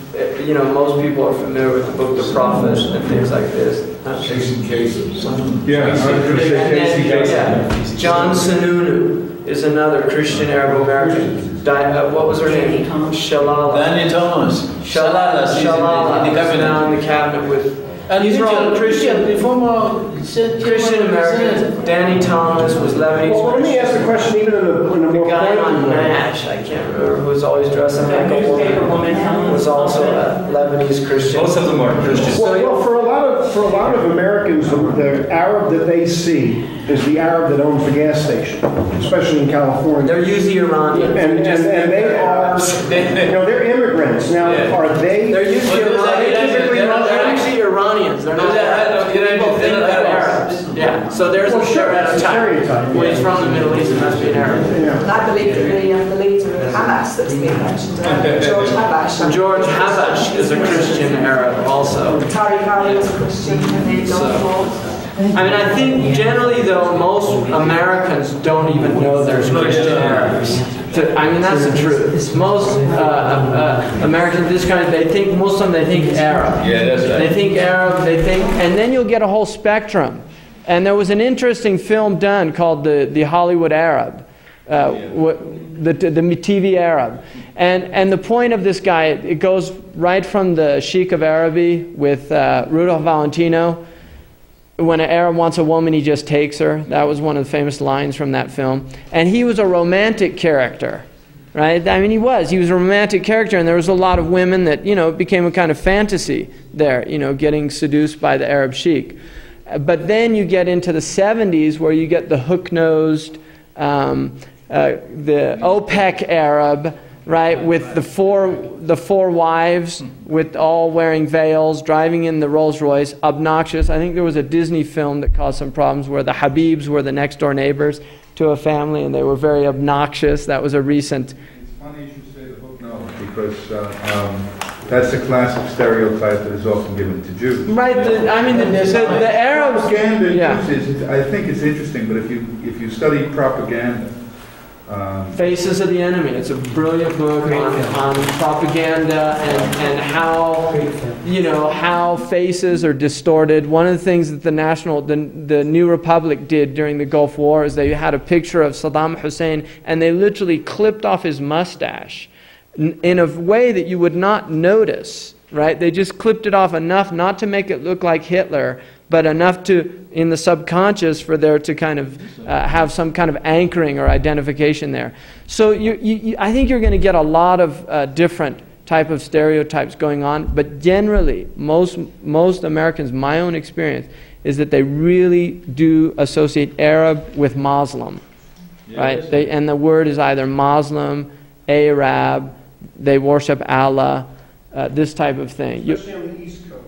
you know, most people are familiar with the Book of the Prophet and things like this. Casey Kasem. Yeah, I was going to say Casey Kasem. John Sununu is another Christian Arab American. What was her name? Shalala. Danny Thomas. Shalala. In the cabinet. Now in the cabinet with. And These are all Christian, the former Christian Americans. Danny Thomas was Lebanese. Well, let me ask the question even in a The more guy pointed on way. MASH, I can't remember, who was always dressing like a woman, was also a Lebanese Christian. Most of them are Christians. Well, for a lot of Americans, the Arab that they see is the Arab that owns the gas station, especially in California. They're usually Iranian. And they are, you know, they're immigrants. Now, are they? They're usually Iranian. They're actually Iranians. They're not Arabs. People think they're Arabs. Yeah. So there's a stereotype. When he's from the Middle East, it must be an Arab. And I believe that the leader of Hamas that's been mentioned, George Habash. George Habash is a Christian Arab also. Tariq Ali was a Christian, and then John Ford. I mean, I think generally, though, most Americans don't even know there's Christian Arabs. I mean, that's the truth. Most Americans in this country, they think Muslim, they think Arab. Yeah, that's right. They think Arab, they think, and then you'll get a whole spectrum. And there was an interesting film done called the Hollywood Arab, the TV Arab. And the point of this guy, it goes right from the Sheikh of Araby with Rudolph Valentino. When an Arab wants a woman, he just takes her. That was one of the famous lines from that film. And he was a romantic character, right? I mean, he was a romantic character, and there was a lot of women that, you know, it became a kind of fantasy there, you know, getting seduced by the Arab sheikh. But then you get into the 70s where you get the hook-nosed, the OPEC Arab, right, with the four wives, with all wearing veils, driving in the Rolls Royce, obnoxious. I think there was a Disney film that caused some problems where the Habibs were the next door neighbors to a family, and they were very obnoxious. That was a recent. It's funny you should say the book no, because that's a classic stereotype that is often given to Jews. Right. The Arabs. Propaganda, Yeah. I think it's interesting, but if you study propaganda, Faces of the Enemy. It's a brilliant book on propaganda and how, you know, how faces are distorted. One of the things that the New Republic did during the Gulf War is they had a picture of Saddam Hussein and they literally clipped off his mustache in a way that you would not notice, right? They just clipped it off enough not to make it look like Hitler, but enough to, in the subconscious, for there to kind of have some kind of anchoring or identification there. So I think you're going to get a lot of different type of stereotypes going on, but generally, most Americans, my own experience, is that they really do associate Arab with Muslim, right? And the word is either Muslim, Arab, they worship Allah, this type of thing. Especially on the East Coast.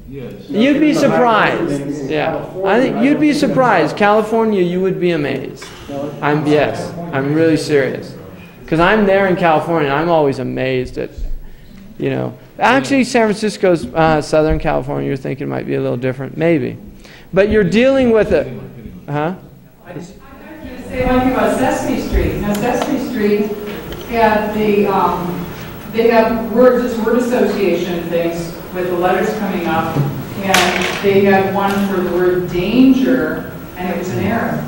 Yes. You'd be surprised. Yeah, I think you'd be surprised. California, you would be amazed. I'm really serious, because I'm there in California, and I'm always amazed at, you know. Actually, San Francisco's Southern California. You're thinking might be a little different, maybe, but you're dealing with it, huh? I was going to say one thing about Sesame Street. Now, Sesame Street had they have word association things with the letters coming up, and they had one for the word danger, and it was an Arab.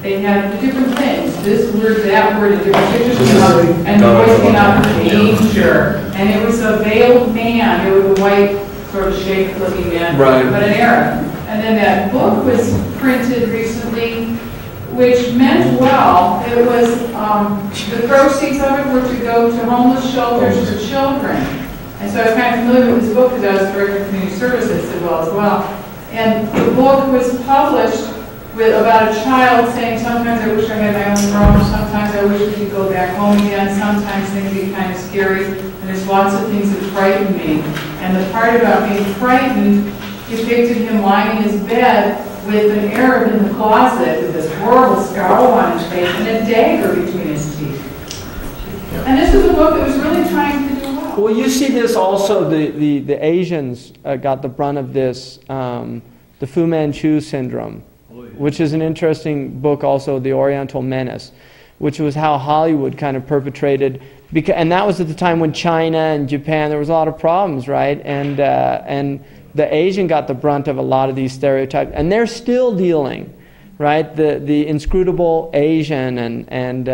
They had different things, this word, that word, and different pictures came up, and the voice came out, danger, and it was a veiled man, it was a white, sort of shaped-looking man, but an Arab. And then that book was printed recently, which meant well. It was, the proceeds of it were to go to homeless shelters for children. And so I was kind of familiar with this book because I was director of community services as well. And the book was published with about a child saying, sometimes I wish I had my own room, sometimes I wish we could go back home again, sometimes things get kind of scary, and there's lots of things that frighten me. And the part about being frightened depicted him lying in his bed with an Arab in the closet with this horrible scowl on his face and a dagger between his teeth. And this was a book that was really trying to do well. Well, you see this also, the Asians got the brunt of this, the Fu Manchu syndrome, which is an interesting book also, The Oriental Menace, which was how Hollywood kind of perpetrated, and that was at the time when China and Japan, there was a lot of problems, right? And the Asian got the brunt of a lot of these stereotypes, and they're still dealing, right? The inscrutable Asian, and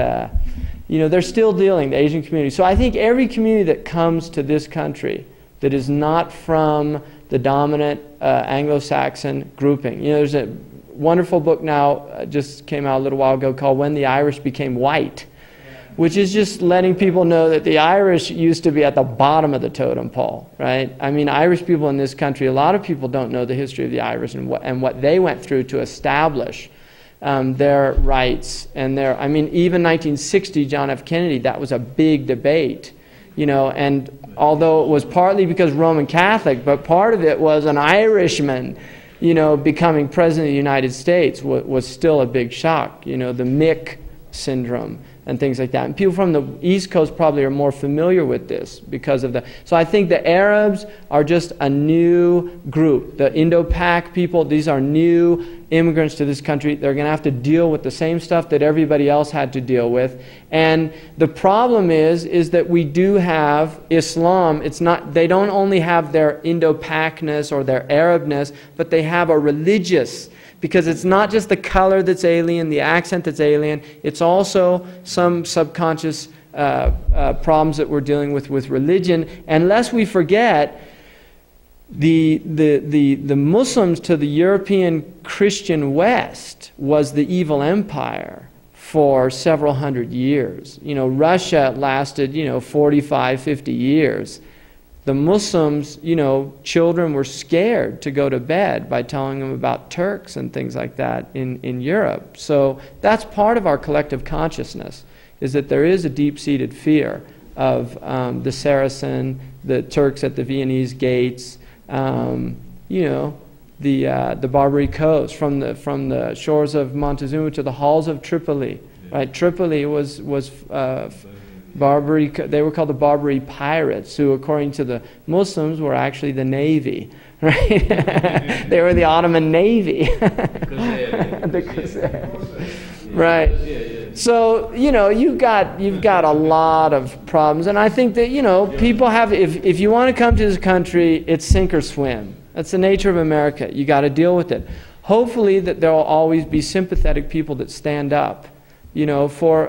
you know, they're still dealing, the Asian community. So I think every community that comes to this country that is not from the dominant Anglo-Saxon grouping, you know, there's a wonderful book now, just came out a little while ago, called When the Irish Became White, which is just letting people know that the Irish used to be at the bottom of the totem pole, right? I mean, Irish people in this country, a lot of people don't know the history of the Irish and what they went through to establish their rights and their, I mean, even 1960, John F. Kennedy, that was a big debate, you know, and although it was partly because Roman Catholic, but part of it was an Irishman, you know, becoming president of the United States was still a big shock, you know, the Mick syndrome and things like that. And people from the East Coast probably are more familiar with this because of the... So I think the Arabs are just a new group. The Indo-Pak people, these are new immigrants to this country. They're going to have to deal with the same stuff that everybody else had to deal with. And the problem is that we do have Islam. It's not, they don't only have their Indo-Pakness or their Arabness, but they have a religious, because it's not just the color that's alien, the accent that's alien, it's also some subconscious problems that we're dealing with religion. And lest we forget, the Muslims to the European Christian West was the evil empire for several hundred years. You know, Russia lasted, you know, 45, 50 years. The Muslims, you know, children were scared to go to bed by telling them about Turks and things like that in Europe. So that's part of our collective consciousness, is that there is a deep-seated fear of the Saracen, the Turks at the Viennese gates, you know, the Barbary coast, from the shores of Montezuma to the halls of Tripoli. Right? Tripoli was Barbary, they were called the Barbary pirates, who, according to the Muslims, were actually the Navy, right? They were the Ottoman Navy. The Khuzar. Right. So, you know, you've got a lot of problems. And I think that, you know, people have, if you want to come to this country, it's sink or swim. That's the nature of America. You got to deal with it. Hopefully that there will always be sympathetic people that stand up, for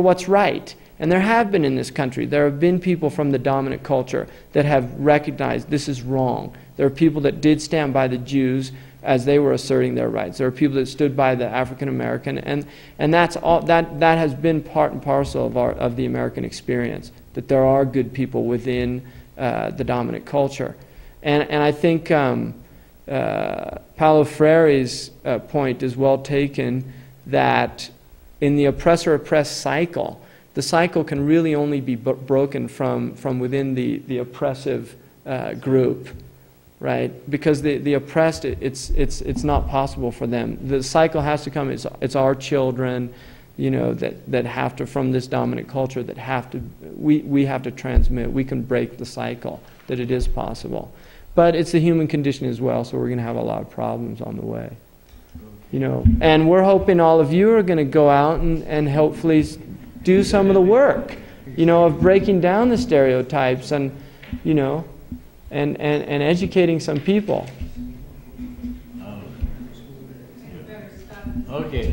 what's right. And there have been in this country. There have been people from the dominant culture that have recognized this is wrong. There are people that did stand by the Jews as they were asserting their rights. There are people that stood by the African American, and that's all. That has been part and parcel of the American experience. That there are good people within the dominant culture, and I think Paulo Freire's point is well taken. That in the oppressor-oppressed cycle, the cycle can really only be broken from within the oppressive group. Right, because the oppressed, it's not possible for them. The cycle has to come. It's our children, that have to, from this dominant culture, that have to. We have to transmit. We can break the cycle. That it is possible, but it's the human condition as well. So we're going to have a lot of problems on the way. And we're hoping all of you are going to go out and hopefully do some of the work, of breaking down the stereotypes and, and educating some people. Okay.